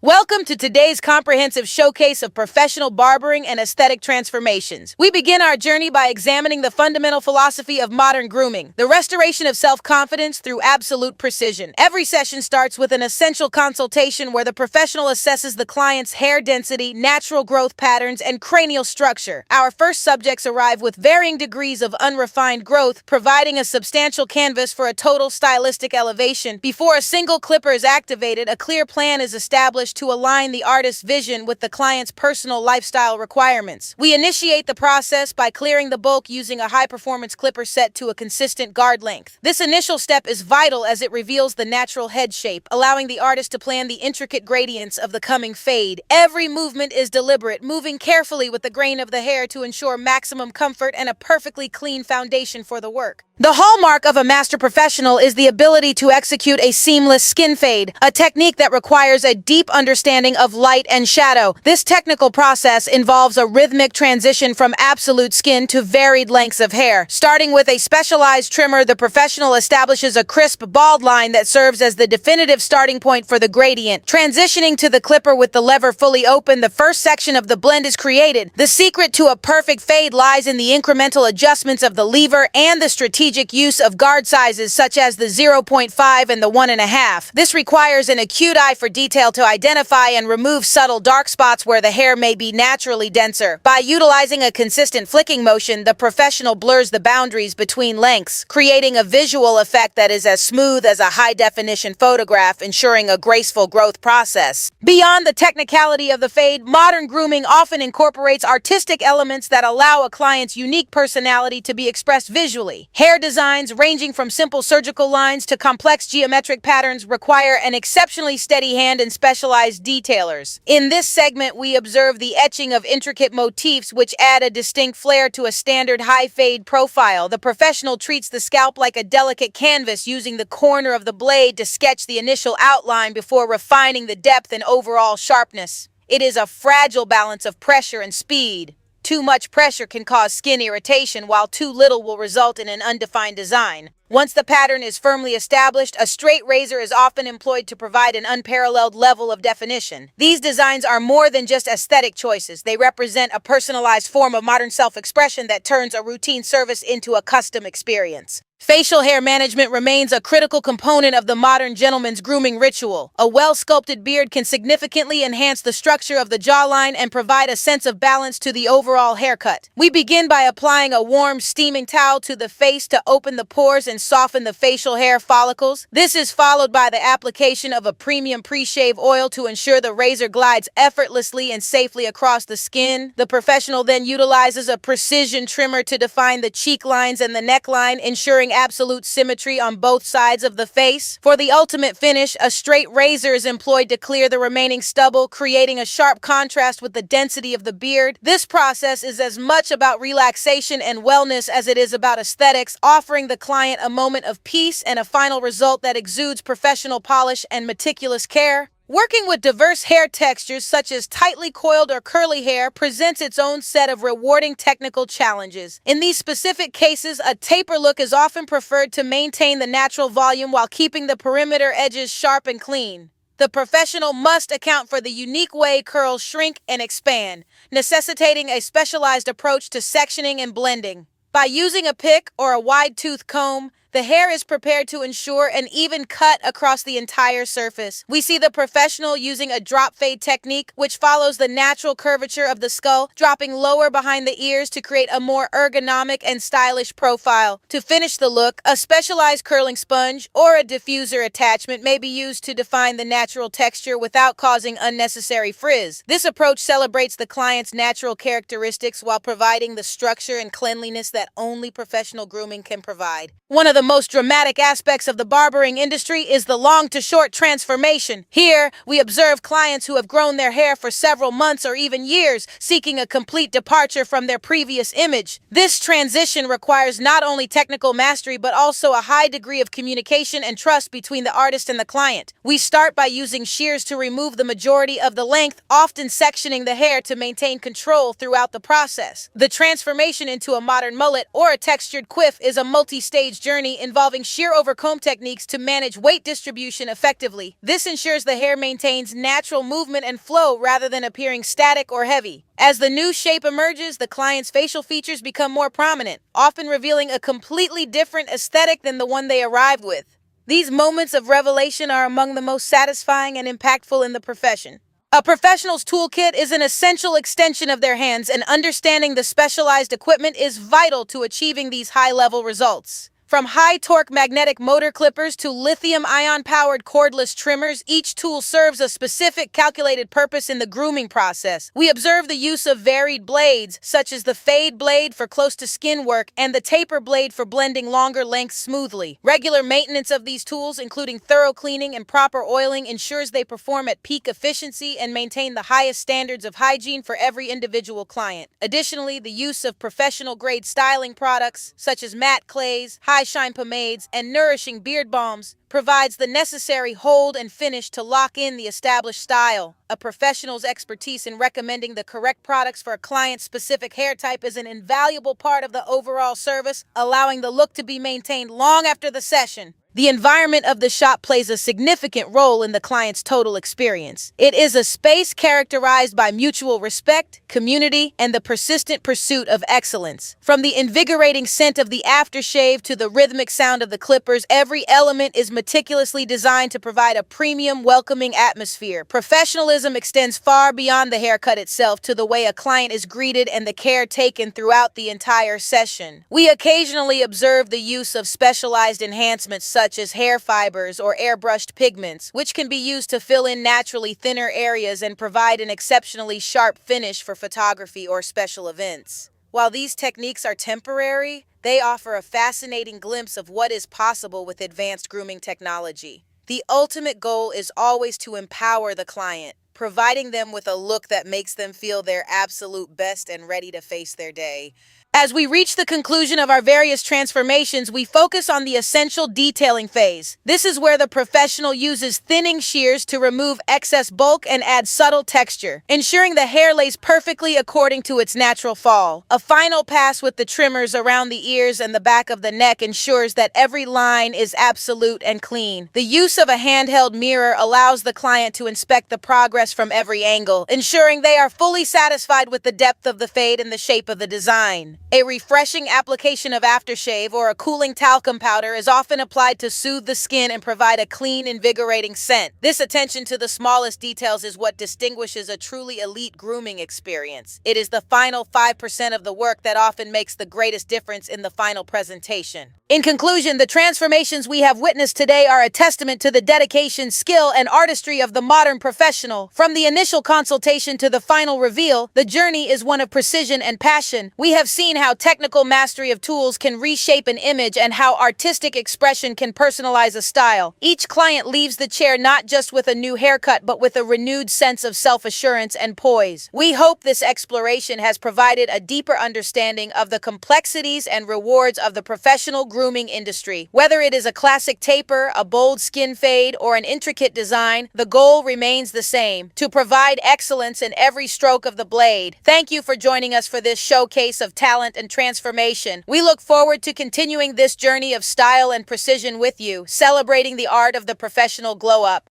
Welcome to today's comprehensive showcase of professional barbering and aesthetic transformations. We begin our journey by examining the fundamental philosophy of modern grooming, the restoration of self-confidence through absolute precision. Every session starts with an essential consultation where the professional assesses the client's hair density, natural growth patterns, and cranial structure. Our first subjects arrive with varying degrees of unrefined growth, providing a substantial canvas for a total stylistic elevation. Before a single clipper is activated, a clear plan is established to align the artist's vision with the client's personal lifestyle requirements. We initiate the process by clearing the bulk using a high-performance clipper set to a consistent guard length. This initial step is vital as it reveals the natural head shape, allowing the artist to plan the intricate gradients of the coming fade. Every movement is deliberate, moving carefully with the grain of the hair to ensure maximum comfort and a perfectly clean foundation for the work. The hallmark of a master professional is the ability to execute a seamless skin fade, a technique that requires a deep understanding of light and shadow. This technical process involves a rhythmic transition from absolute skin to varied lengths of hair. Starting with a specialized trimmer, the professional establishes a crisp, bald line that serves as the definitive starting point for the gradient. Transitioning to the clipper with the lever fully open, the first section of the blend is created. The secret to a perfect fade lies in the incremental adjustments of the lever and the strategic use of guard sizes such as the 0.5 and the 1.5. This requires an acute eye for detail to identify and remove subtle dark spots where the hair may be naturally denser. By utilizing a consistent flicking motion, the professional blurs the boundaries between lengths, creating a visual effect that is as smooth as a high-definition photograph, ensuring a graceful growth process. Beyond the technicality of the fade, modern grooming often incorporates artistic elements that allow a client's unique personality to be expressed visually. Hair designs, ranging from simple surgical lines to complex geometric patterns, require an exceptionally steady hand and specialized detailers. In this segment, we observe the etching of intricate motifs which add a distinct flair to a standard high-fade profile. The professional treats the scalp like a delicate canvas, using the corner of the blade to sketch the initial outline before refining the depth and overall sharpness. It is a fragile balance of pressure and speed. Too much pressure can cause skin irritation, while too little will result in an undefined design. Once the pattern is firmly established, a straight razor is often employed to provide an unparalleled level of definition. These designs are more than just aesthetic choices. They represent a personalized form of modern self-expression that turns a routine service into a custom experience. Facial hair management remains a critical component of the modern gentleman's grooming ritual. A well-sculpted beard can significantly enhance the structure of the jawline and provide a sense of balance to the overall haircut. We begin by applying a warm, steaming towel to the face to open the pores and soften the facial hair follicles. This is followed by the application of a premium pre-shave oil to ensure the razor glides effortlessly and safely across the skin. The professional then utilizes a precision trimmer to define the cheek lines and the neckline, ensuring absolute symmetry on both sides of the face. For the ultimate finish, a straight razor is employed to clear the remaining stubble, creating a sharp contrast with the density of the beard. This process is as much about relaxation and wellness as it is about aesthetics, offering the client a moment of peace and a final result that exudes professional polish and meticulous care. Working with diverse hair textures such as tightly coiled or curly hair presents its own set of rewarding technical challenges. In these specific cases, a taper look is often preferred to maintain the natural volume while keeping the perimeter edges sharp and clean. The professional must account for the unique way curls shrink and expand, necessitating a specialized approach to sectioning and blending. By using a pick or a wide-tooth comb, the hair is prepared to ensure an even cut across the entire surface. We see the professional using a drop fade technique, which follows the natural curvature of the skull, dropping lower behind the ears to create a more ergonomic and stylish profile. To finish the look, a specialized curling sponge or a diffuser attachment may be used to define the natural texture without causing unnecessary frizz. This approach celebrates the client's natural characteristics while providing the structure and cleanliness that only professional grooming can provide. One of the most dramatic aspects of the barbering industry is the long-to-short transformation. Here, we observe clients who have grown their hair for several months or even years, seeking a complete departure from their previous image. This transition requires not only technical mastery but also a high degree of communication and trust between the artist and the client. We start by using shears to remove the majority of the length, often sectioning the hair to maintain control throughout the process. The transformation into a modern mullet or a textured quiff is a multi-stage journey journey involving shear over comb techniques to manage weight distribution effectively. This ensures the hair maintains natural movement and flow rather than appearing static or heavy. As the new shape emerges, the client's facial features become more prominent, often revealing a completely different aesthetic than the one they arrived with. These moments of revelation are among the most satisfying and impactful in the profession. A professional's toolkit is an essential extension of their hands, and understanding the specialized equipment is vital to achieving these high-level results. From high-torque magnetic motor clippers to lithium-ion-powered cordless trimmers, each tool serves a specific calculated purpose in the grooming process. We observe the use of varied blades, such as the fade blade for close-to-skin work and the taper blade for blending longer lengths smoothly. Regular maintenance of these tools, including thorough cleaning and proper oiling, ensures they perform at peak efficiency and maintain the highest standards of hygiene for every individual client. Additionally, the use of professional-grade styling products, such as matte clays, high-shine pomades, and nourishing beard balms, provides the necessary hold and finish to lock in the established style. A professional's expertise in recommending the correct products for a client's specific hair type is an invaluable part of the overall service, allowing the look to be maintained long after the session. The environment of the shop plays a significant role in the client's total experience. It is a space characterized by mutual respect, community, and the persistent pursuit of excellence. From the invigorating scent of the aftershave to the rhythmic sound of the clippers, every element is meticulously designed to provide a premium, welcoming atmosphere. Professionalism extends far beyond the haircut itself to the way a client is greeted and the care taken throughout the entire session. We occasionally observe the use of specialized enhancements such as hair fibers or airbrushed pigments, which can be used to fill in naturally thinner areas and provide an exceptionally sharp finish for photography or special events. While these techniques are temporary, they offer a fascinating glimpse of what is possible with advanced grooming technology. The ultimate goal is always to empower the client, providing them with a look that makes them feel their absolute best and ready to face their day. As we reach the conclusion of our various transformations, we focus on the essential detailing phase. This is where the professional uses thinning shears to remove excess bulk and add subtle texture, ensuring the hair lays perfectly according to its natural fall. A final pass with the trimmers around the ears and the back of the neck ensures that every line is absolute and clean. The use of a handheld mirror allows the client to inspect the progress from every angle, ensuring they are fully satisfied with the depth of the fade and the shape of the design. A refreshing application of aftershave or a cooling talcum powder is often applied to soothe the skin and provide a clean, invigorating scent. This attention to the smallest details is what distinguishes a truly elite grooming experience. It is the final 5% of the work that often makes the greatest difference in the final presentation. In conclusion, the transformations we have witnessed today are a testament to the dedication, skill, and artistry of the modern professional. From the initial consultation to the final reveal, the journey is one of precision and passion. We have seen how technical mastery of tools can reshape an image and how artistic expression can personalize a style. Each client leaves the chair not just with a new haircut, but with a renewed sense of self-assurance and poise. We hope this exploration has provided a deeper understanding of the complexities and rewards of the professional grooming industry. Whether it is a classic taper, a bold skin fade, or an intricate design, the goal remains the same: to provide excellence in every stroke of the blade. Thank you for joining us for this showcase of talent and transformation. We look forward to continuing this journey of style and precision with you, celebrating the art of the professional glow-up.